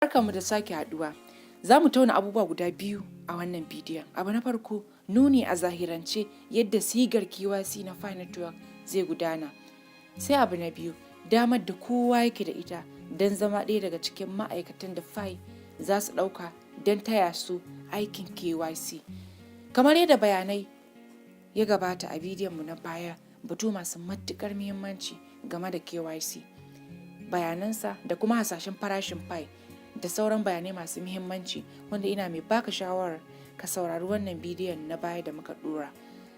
Barkanmu da sake haduwa. Za mu tauna abubuwa guda biyu a wannan bidiyon. Abu na farko, nuni a zahirance yadda sigar KYC na Fi Network zai gudana. Sai abu na biyu, damar da kowa yake da ita don zama ɗaya daga cikin ma'aikatan da Fi za su ɗauka don taya su aikin KYC. Kamar yadda bayanai ya gabata a bidiyonmu na baya, batu masu matuƙar muhimmanci game da KYC, bayanansa da kuma hasashen farashin Fi da sauran bayanai masu muhimmanci wanda ina mai baka shawarar ka saurari wannan bidiyon na baya da muka dora.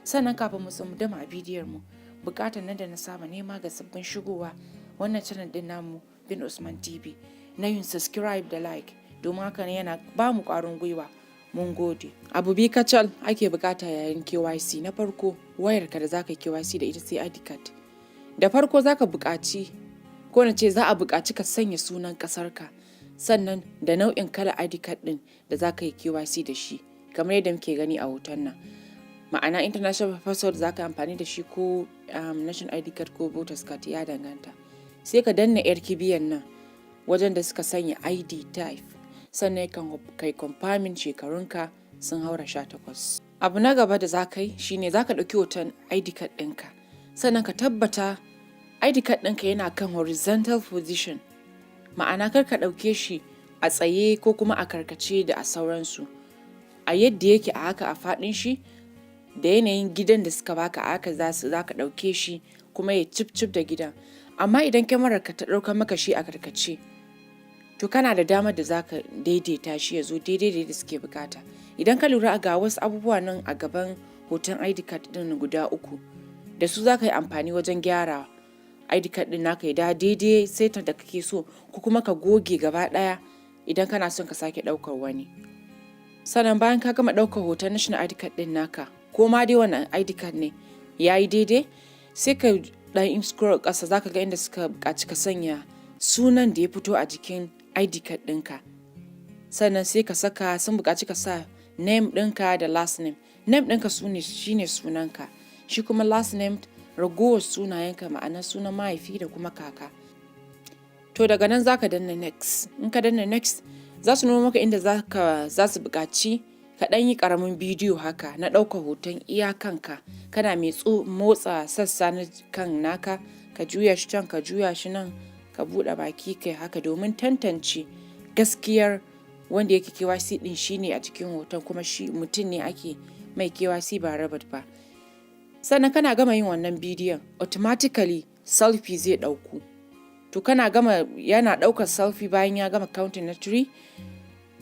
Sannan kafin mu tsunduma a bidiyon mu, bukatar nan da na saba nema ga sabbin shigowa wannan channel din namu bin Usman TV na yin subscribe da like, domin haka ne yana ba mu ƙwarin gwiwa. Mun gode. Abu bi kacal ake bukata yayin KYC. Na farko, wayarka da zaka KYC da ita sai ID card. Da farko zaka buƙaci ko na ce za a buƙaci ka sanya sunan ƙasarka, sannan da nau'in kala ID card ɗin da za ka yi KYC da shi, kamar yadda muke gani a hoton nan. Ma'ana international passport za ka amfani da shi ko national ID card ko voters card, ya danganta. Sai ka danna yar kibiyan nan wajen da suka sanya ID type, sannan kai confirming shekarunka sun haura 18. Abu na gaba da za ka yi shine za ka ɗauki hoton ID card ɗinka, sannan ka tabbata ID card ɗinka yana kan horizontal position, ma'ana kar ka ɗauke shi a tsaye ko kuma a karkace da a sauransu. A yadda yake a haka a faɗin shi da yanayin gidan da suka baka a haka za ka ɗauke shi kuma ya cip da gidan. Amma idan kyamarar ka ta ɗaukar maka shi a karkace, to kana da damar da za ka daidaita shi ya zo daidai da suke bukata. Idan ka lura ga wasu abubuwa nan a gaban hoton ID card ɗin guda 3, da su za ka yi amfani wajen gyara ID card ɗin naka ya da daidai setin da kake so, ko kuma ka goge gaba ɗaya idan kana son ka sake ɗaukar wani. Sannan bayan ka gama ɗaukar hoton national ID card ɗin naka, ko ma dai wannan ID card ne ya yi daidai, sai ka ɗan scroll ƙasa za ka ga inda suka buƙaci ka sanya sunan da ya fito a jikin ID card ɗinka. Sannan sai ka saka, sun buƙaci ka sa name ɗinka da last name. Name ɗinka shine sunanka, shi kuma last name ragowar sunayenka, ma'ana sunan mahaifi da kuma kaka. To daga nan za ka danna next. In ka danna next, za su nuna maka inda za su buƙaci ka ɗan yi ƙaramin bidiyo haka na ɗaukar hoton iya kanka, kana mai motsa sassa na kan naka, ka juya shi can, ka juya shi nan, ka buɗe baki kai haka domin tantance gaskiyar wanda yake KYC ɗin shine a cikin hoton, kuma shi mutum ne ake mai KYC ba robot ba. Sannan kana gama yin wannan bidiyon, automatically selfie zai ɗauku. To kana gama, yana ɗaukar selfie bayan ya gama counting na 3,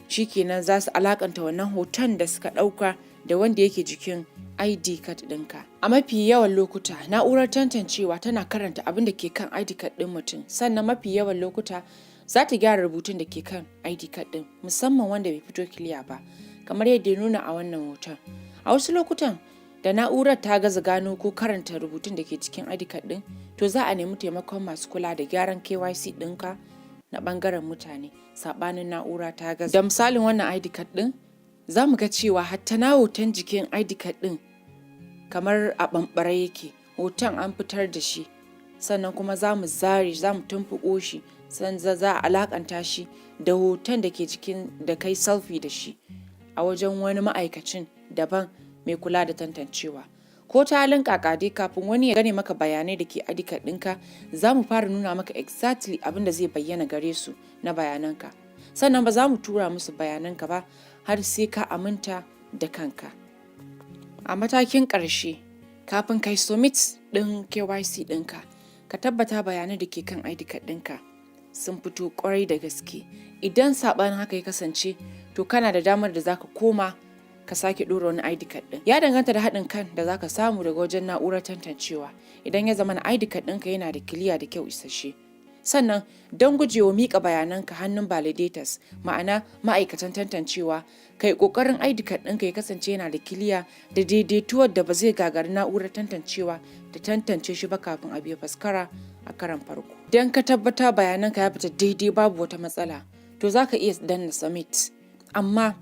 shikenan za su alakanta wannan hoton da suka ɗauka da wanda yake jikin ID card ɗinka. A mafi yawan lokuta na'urar tantancewa tana karanta abin da ke kan ID card ɗin mutum, sannan mafi yawan lokuta za ta gyara rubutun da ke kan ID card ɗin, musamman wanda bai fito clear ba, kamar yadda ya nuna a wannan hoton. A wasu lokutan da na'urar ta gaza gano ko karanta rubutun da ke cikin ID card ɗin, to za a nemi taimakon masu kula da gyaran KYC ɗinka na ɓangaren mutane, saɓanin na'ura ta gaza. Da misalin wannan ID card ɗin, za mu ga cewa hatta na hoton jikin ID card ɗin kamar a ɓamɓare yake, hoton an fitar da shi, sannan kuma za mu zare, za mu tumfuƙo shi, sannan za a alakanta shi da hoton da ke jikin da kai selfie da shi a wajen wani ma'aikacin daban mai kula da tantancewa. Ko ta halin kakade, kafin wani ya gane maka bayanai da ke ID card ɗinka, za mu fara nuna maka exactly abin da zai bayyana gare su na bayananka. Sannan ba za mu tura musu bayananka ba har sai ka aminta da kanka. A matakin ƙarshe, kafin kai submit ɗin KYC ɗinka, ka tabbata bayanai da ke kan ID card ɗinka sun fito ƙwarai da gaske. Idan saɓanin haka ya kasance, to kana da damar da za ka koma ka sake ɗora wani ID card ɗin. Ya danganta da haɗin kan da za ka samu daga wajen na'urar tantancewa. Idan ya zama na ID card ɗinka yana da kiliya da kyau isasshe. Sannan don gujewa miƙa bayananka hannun validators, ma'ana ma'aikatan tantancewa, kai ƙoƙarin ID card ɗinka ya kasance yana da kiliya da daidaituwar da ba zai gagari na'urar tantancewa da tantance shi ba kafin abu ya faskara a karan farko. Idan ka tabbata bayananka ya fita daidai babu wata matsala, to za ka iya danna submit. Amma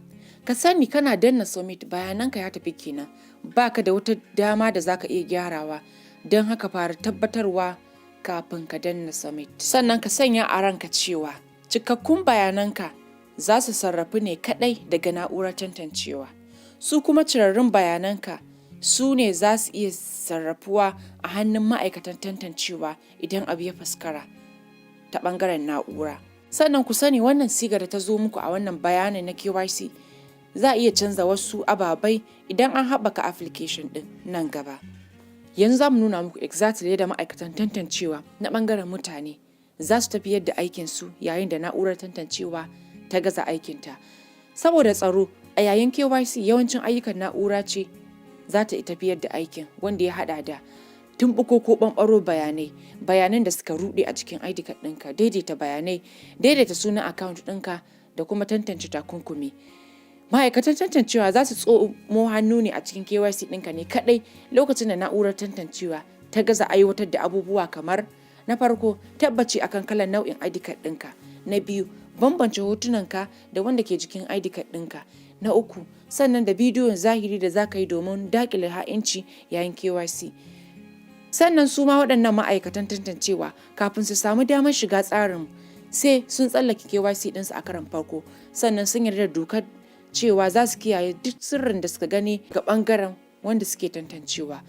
ka sani kana danna submit bayananka ya tafi kenan, baka da wata dama da za ka iya gyarawa, don haka fara tabbatarwa kafin ka danna submit. Sannan ka sanya a ranka cewa cikakkun bayananka za su sarrafu ne kaɗai daga na'urar tantancewa. Su kuma cirarrun bayananka su ne za su iya sarrafuwa a hannun ma'aikatan tantancewa idan abu ya faskara ta ɓangaren na'ura. Sannan ku sani wannan sigar da ta zo muku a wannan bayanin na KYC za a iya canza wasu ababai idan an haɓaka application ɗin nan gaba. Yanzu za mu nuna muku exactly yadda ma'aikatan tantancewa na ɓangaren mutane za su tafiyar da aikinsu yayin da na'urar tantancewa ta gaza aikinta. Saboda tsaro a yayin KYC yawancin ayyukan na'ura ce za ta tafiyar da aikin, wanda ya haɗa da tumɓuko ko ɓamɓaro bayanan da suka ruɗe a cikin ID card ɗinka, daidaita bayanai, daidaita sunan account ɗinka da kuma tantance takunkumi. Ma'aikatan tantancewa za su tsomo hannu ne a cikin KYC ɗinka ne kaɗai lokacin da na'urar tantancewa ta gaza aiwatar da abubuwa kamar: na farko, tabbaci akan kalan nau'in ID card ɗinka; na biyu, bambance hotunanka da wanda ke jikin ID card ɗinka; na uku, sannan da bidiyon zahiri da za ka yi domin daƙile ha'inci yayin KYC. Sannan su ma waɗannan ma'aikatan tantancewa kafin su samu damar shiga tsarin sai sun tsallake KYC ɗinsu a karon farko, sannan sun yarda da dokar cewa za su kiyaye duk sirrin da suka gani ga ɓangaren wanda suke tantancewa.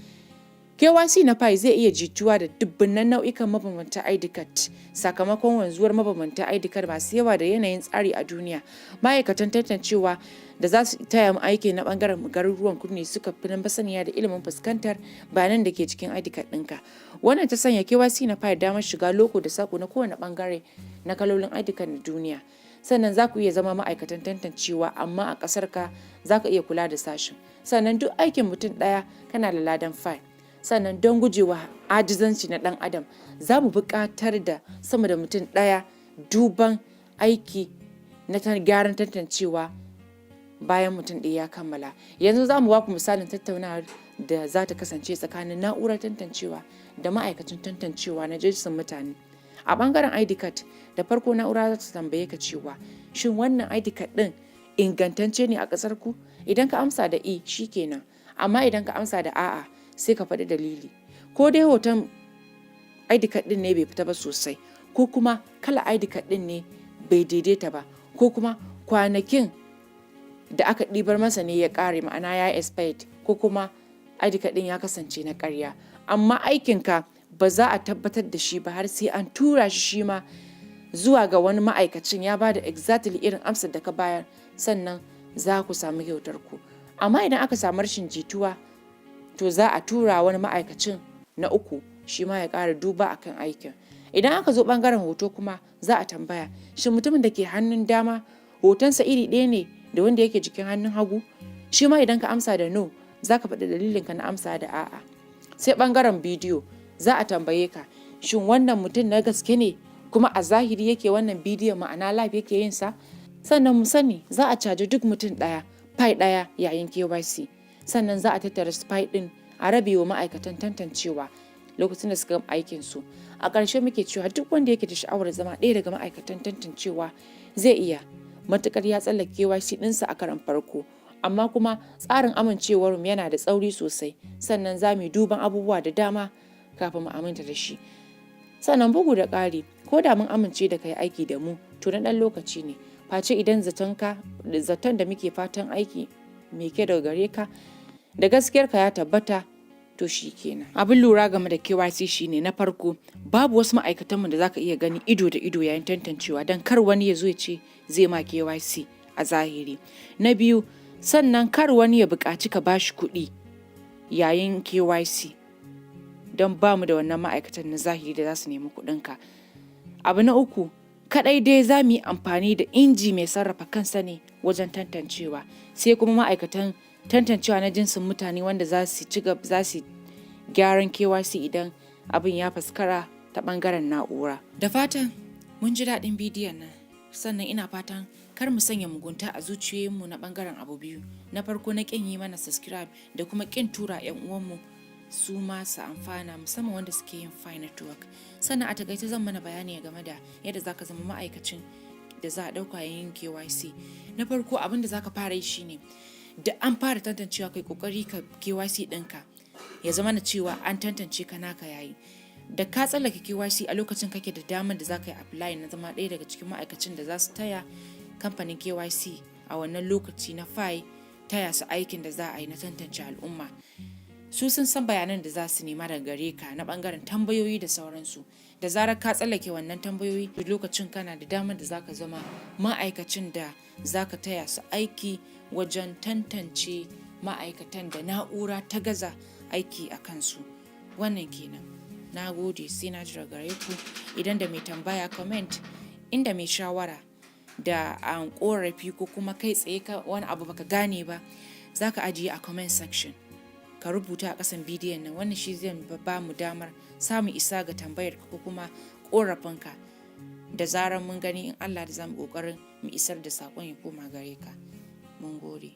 KYC na PI zai iya jituwa da dubbunan nau'ikan mabambantan ID card sakamakon wanzuwar mabambantan ID card masu yawa da yanayin tsari a duniya. Ma'aikatan tantancewa da za su taya mu aiki na ɓangaren garuruwan kudu ne suka fi masaniya da ilimin fuskantar bayanan da ke cikin ID card ɗinka. Wannan ta sanya KYC na PI damar shiga loko da sako na kowane ɓangare na kalolin ID card na duniya. Sannan za ku iya zama ma'aikatan tantancewa amma a ƙasar ka za ka iya kula da sashen. Sannan duk aikin mutum ɗaya kana da ladan file. Sannan don gujewa ajizanci na ɗan adam za mu buƙatar da sama da mutum ɗaya duban aiki na gyaran tantancewa bayan mutum ɗaya ya kammala. Yanzu za mu ba ku misalin tattaunawar da za ta kasance tsakanin na'urar tantancewa da ma'aikacin tantancewa na jinsin mutane. A ɓangaren ID card, da farko na'ura za ta tambaye ka cewa shin wannan ID card ɗin ingantacce ne a ƙasar ku? Idan ka amsa da shi kenan, amma idan ka amsa da a'a sai ka faɗi dalili. Ko dai hoton ID card ɗin ne bai fita ba sosai, ko kuma kala ID card ɗin ne bai daidaita ba, ko kuma kwanakin da aka ɗibar masa ne ya ƙare, ma'ana ya expired, ko kuma ID card ɗin ya kasance na ƙarya. Amma aikinka ba za a tabbatar da shi ba har sai an tura shi ma zuwa ga wani ma'aikacin ya ba da exactly irin amsar da ka bayar, sannan za ku samu kyautar ku. Amma idan aka samu rashin jituwa to za a tura wani ma'aikacin na uku shi ma ya ƙara duba akan aikin. Idan aka zo ɓangaren hoto kuma za a tambaya shin mutumin da ke hannun dama hotonsa iri ɗaya ne da wanda yake jikin hannun hagu? Shi ma idan ka amsa da no za ka faɗi dalilinka na amsa da a'a. Sai ɓangaren bidiyo za a tambaye ka shin wannan mutum na gaske ne kuma a zahiri yake wannan bidiyon, ma'ana live yake yin sa? Sannan mu sani za a caji duk mutum ɗaya fai ɗaya yayin KYC. Sannan za a tattara spy ɗin a rabe wa ma'aikatan tantancewa lokacin da suka gama aikin su. A ƙarshe muke cewa duk wanda yake da sha'awar zama ɗaya daga ma'aikatan tantancewa zai iya, matuƙar ya tsallake KYC ɗinsa a karon farko. Amma kuma tsarin amincewar mu yana da tsauri sosai, sannan za mu yi duban abubuwa da dama kafin mu aminta da shi. Sannan bugu da ƙari, ko da mun amince da kai aiki da mu to na ɗan lokaci ne, face idan zaton da muke fatan aiki mai kyau daga gare ka da gaskiyarka ya tabbata to shi kenan. Abin lura game da KYC shine, na farko babu wasu ma'aikatanmu da zaka iya gani ido da ido yayin tantancewa don kar wani ya zo ya ce zai ma KYC a zahiri. Na biyu, sannan kar wani ya buƙaci ka bashi kuɗi yayin KYC don ba mu da wannan ma'aikatan na zahiri da za su nemi kuɗinka. Abu na uku, kaɗai dai za mu yi amfani da inji mai sarrafa kansa ne wajen tantancewa, sai kuma ma'aikatan tantancewa na jinsin mutane wanda za su gyaran KYC idan abin ya faskara ta ɓangaren na'ura. Da fatan mun ji daɗin bidiyon nan, sannan ina fatan kar mu sanya mugunta a zuciyoyinmu na ɓangaren abu biyu. Na farko na ƙin yi mana subscribe da kuma ƙin tura 'yan uwanmu su ma su amfana, musamman wanda suke yin Fi network. Sannan a takaice zan mana bayani game da yadda zaka zama ma'aikacin da za a ɗauka yayin KYC. Na farko abin da zaka fara yi shine, da an fara tantancewa kai kokari ka KYC ɗinka ya zama na cewa an tantance ka naka yayi. Da ka tsallake KYC a lokacin kake da damar da zaka yi apply na zama ɗaya daga cikin ma'aikacin da za su taya kamfanin KYC a wannan lokaci na fai taya su aikin da za a yi na tantance al'umma. Su sun san bayanan da za su nema daga gare ka na bangaren tambayoyi da sauransu. Da zarar ka tsallake wannan tambayoyi, lokacin kana da damar da zaka zama ma'aikacin da zaka taya su aiki wajen tantance ma'aikatan da na'ura ta gaza aiki a kansu. Wannan kenan. Na gode, sai na jira gare ku. Idan da mai tambaya comment, inda mai shawara da an korafi ko kuma kai tsaye wani abu baka gane ba, zaka ajiye a comment section. Ka rubuta a ƙasan bidiyon nan, wannan shi zai ba mu damar samun isa ga tambayar ko kuma ƙorafinka. Da zarar mun gani in Allah da zamu ƙoƙarin mu isar da saƙon ya koma gare ka. Mun gode.